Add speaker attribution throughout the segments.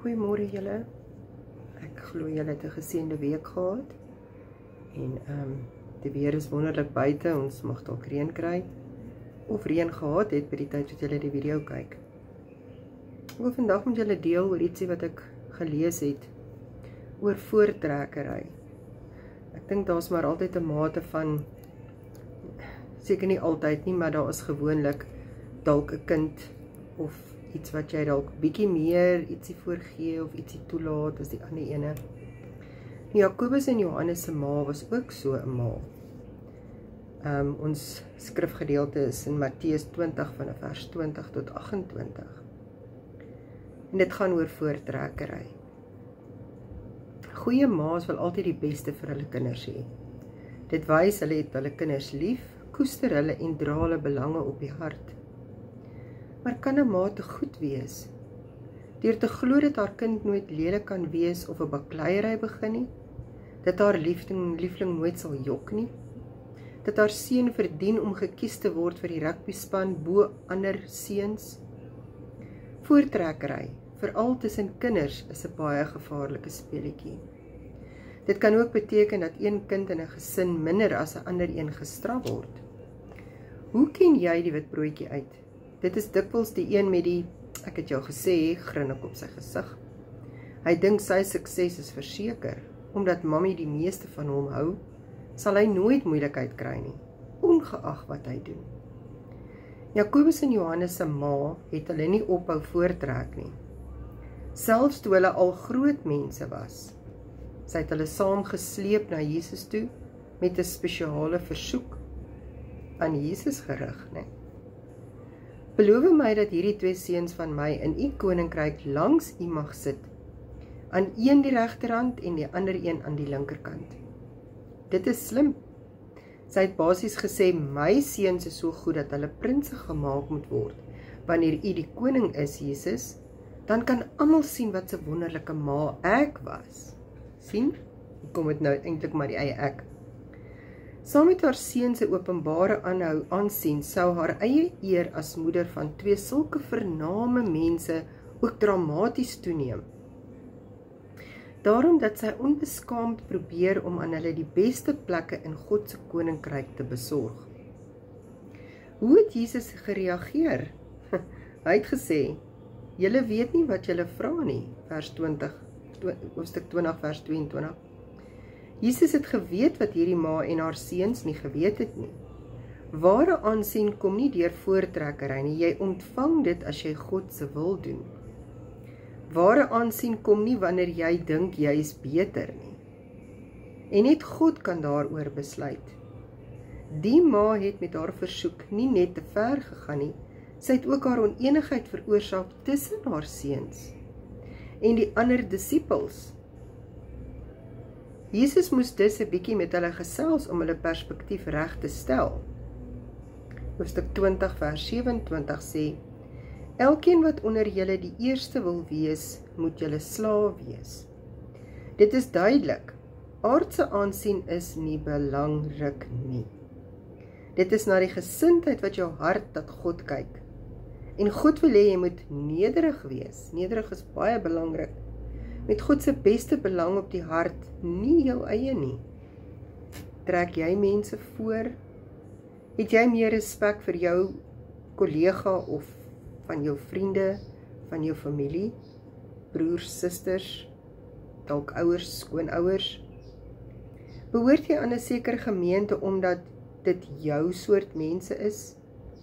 Speaker 1: Goeiemôre julle. Ek glo julle het 'n geseënde week gehad. En die weer is wonderlik buite. Ons mag dalk reën kry of reën gehad het by die tyd wat julle die video kyk. Ek wil vandag met julle deel oor ietsie wat ek gelees het oor voortrekkery. Ek dink daar's maar altyd 'n mate van, seker nie altyd nie, maar daar is gewoonlik dalk 'n kind of iets wat jy dalk bietjie meer ietsie voorgee of ietsie toelaat as die ander ene. Jakobus en Johannes se ma was ook so 'n ma. Ons skrifgedeelte is in Matteus 20 van vers 20 tot 28. En dit gaan oor voortrekkery. Goeie ma's wil altyd die beste vir hulle kinders hê. Dit wys hulle het hulle kinders lief, koester hulle en dra hulle belange op die hart. Maar kan 'n ma te goed wees? Deur te glo dat haar kind nooit lelik kan wees of 'n bakleierery begin nie, dat haar liefling nooit sal jok nie, dat haar seun verdien om gekies te word vir die rugbyspan bo ander seuns. Voortrekkery, veral tussen kinders, is 'n baie gevaarlike speletjie. Dit kan ook beteken dat een kind in 'n gesin minder as 'n ander een gestraf word. Hoe ken jy die wit broodjie uit? Dit is dikwels die een met die, ek het jou gesê, grinnik op sy gesig. Hy dink sy sukses is verseker, omdat mammy die meeste van hom hou, sal hy nooit moeilikheid kry nie, ongeag wat hy doen. Jakobus en Johannes se ma het hulle nie ophou voortrek nie. Selfs toe hulle al groot mense was, sy het hulle saam gesleep na Jesus toe met 'n spesiale versoek aan Jesus gerig, nee. Beloof my dat hierdie twee seuns van my in u koninkryk langs u mag sit, aan een die regterhand en die ander een aan die linkerkant. Dit is slim. Sy het basies gesê, my seuns is so goed dat hulle prinses gemaak moet word. Wanneer u die koning is, Jesus, dan kan almal sien wat 'n wonderlike ma ek was. Sien? Kom dit nou eintlik maar die eie ek. Saam met haar seun se openbare aansien sou haar eie eer as moeder van twee sulke vername mense ook dramaties toeneem. Daarom dat sy onbeskaamd probeer om aan hulle die beste plekke in God se koninkryk te besorg. Hoe het Jesus gereageer? Hy het gesê, julle weet nie wat julle vra nie, hoofstuk 20 vers 22. Jesus het geweet wat hierdie ma en haar seuns nie geweet het nie. Ware aansien kom nie deur voortrekkery nie, jy ontvang dit as jy God se wil doen. Ware aansien kom nie wanneer jy dink jy is beter nie. En net God kan daaroor besluit. Die ma het met haar versoek nie net te ver gegaan nie, sy het ook haar oneenigheid veroorsaak tussen haar seuns en die ander disippels. Jesus moes dus 'n bietjie met hulle gesels om hulle perspektief reg te stel. Hoofstuk 20 vers 27 sê, elkeen wat onder julle die eerste wil wees, moet julle slaaf wees. Dit is duidelik, aardse aansien is nie belangrik nie. Dit is na die gesindheid wat jou hart tot God kyk. En God wil hê jy moet nederig wees. Nederig is baie belangrik. Met God se beste belang op die hart, nie jou eie nie. Trek jy mense voor? Het jy meer respek vir jou kollega of van jou vriende, van jou familie, broers, susters, dalk ouers, skoonouers? Behoort jy aan 'n sekere gemeente omdat dit jou soort mense is,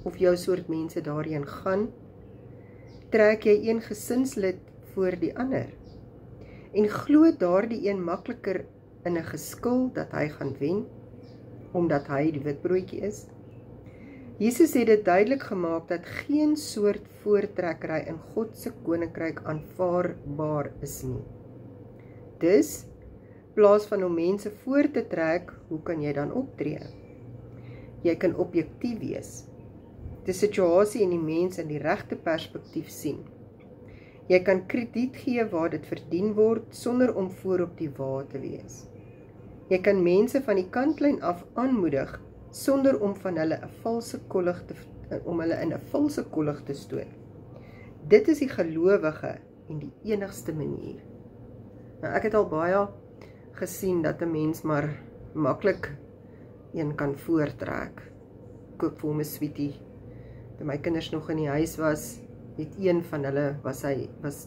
Speaker 1: of jou soort mense daarheen gaan? Trek jy een gesinslid voor die ander? En glo daardie een makliker in 'n geskil dat hy gaan wen, omdat hy die wit broodjie is? Jesus het dit duidelik gemaak dat geen soort voortrekkery in God se koninkryk aanvaarbaar is nie. Dus, in plaas van om mense voor te trek, hoe kan jy dan optree? Jy kan objektief wees, die situasie en die mens in die regte perspektief sien. Jy kan krediet gee waar dit verdien word, sonder om voorop die wa te wees. Jy kan mense van die kantlyn af aanmoedig, sonder om van hulle 'n valse kollig in 'n valse kollig te stoot. Dit is die gelowige en die enigste manier. Nou, ek het al baie gesien dat 'n mens maar maklik een kan voortrek. Koop vir hom 'n sweetie. Toe my kinders nog in die huis was, het een van hulle, was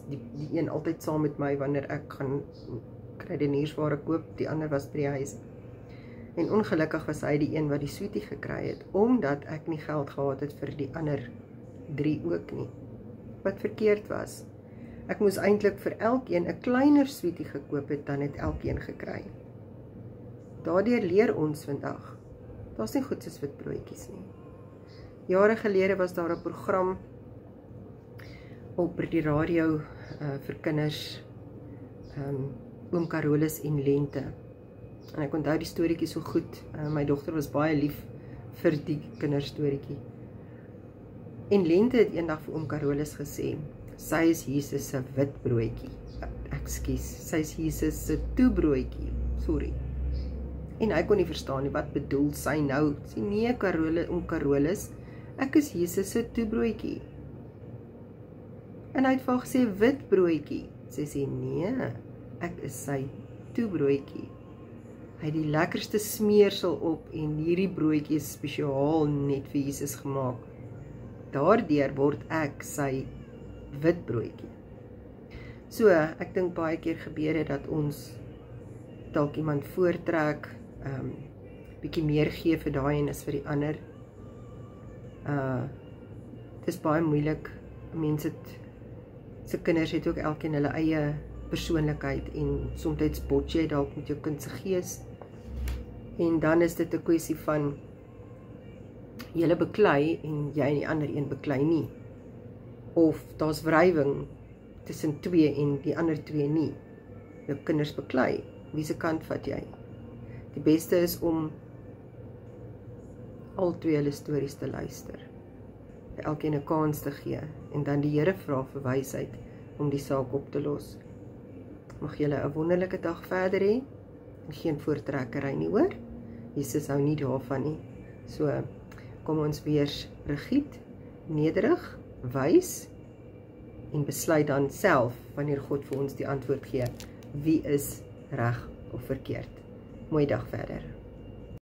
Speaker 1: die een altyd saam met my wanneer ek gaan kruideniersware koop, die ander was by die huis. En ongelukkig was hy die een wat die sweetie gekry het, omdat ek nie geld gehad het vir die ander 3 ook nie. Wat verkeerd was. Ek moes eintlik vir elkeen 'n kleiner sweetie gekoop het, dan het elkeen gekry. Daardeur leer ons vandag, daar's nie goed soos witbroodjies nie. Jare gelede was daar 'n program op die radio vir kinders, Oom Carolus en Lente. En ek onthou die storieetjie so goed. My dogter was baie lief vir die kinderstorieetjie. En Lente het eendag vir Oom Carolus gesê, sy is Jesus se witbroodjie. Ekskuus, sy is Jesus se toebroodjie. Sorry. En hy kon nie verstaan nie, wat bedoel sy nou? Sê nee, Oom Carolus, ek is Jesus se toebroodjie. En hy het vir haar gesê witbroodjie. Sy sê nee, ek is sy toebroodjie. Hy het die lekkerste smeersel op en hierdie broodjie is spesiaal net vir Jesus gemaak. Daardeur word ek sy witbroodjie. So, ek dink baie keer gebeur het dat ons dalk iemand voortrek, bietjie meer gee vir daai en is vir die ander. Het is baie moeilik. Mense se kinders het ook elkeen hulle eie persoonlikheid en soms bot jy dalk met jou kind se gees. En dan is dit 'n kwessie van julle beklei en jy en die ander een beklei nie. Of daar's wrywing tussen 2 en die ander 2 nie. Jou kinders beklei. Wie se kant vat jy? Die beste is om al 2 hulle stories te luister. Vir elkeen 'n kans te gee en dan die Here vra vir wysheid om die saak op te los. Mag julle 'n wonderlike dag verder hê en geen voortrekkery nie, hoor? Jesus hou nie daarvan nie. So kom ons wees regied, nederig, wys en besluit dan self wanneer God vir ons die antwoord gee, wie is reg of verkeerd. Mooi dag verder.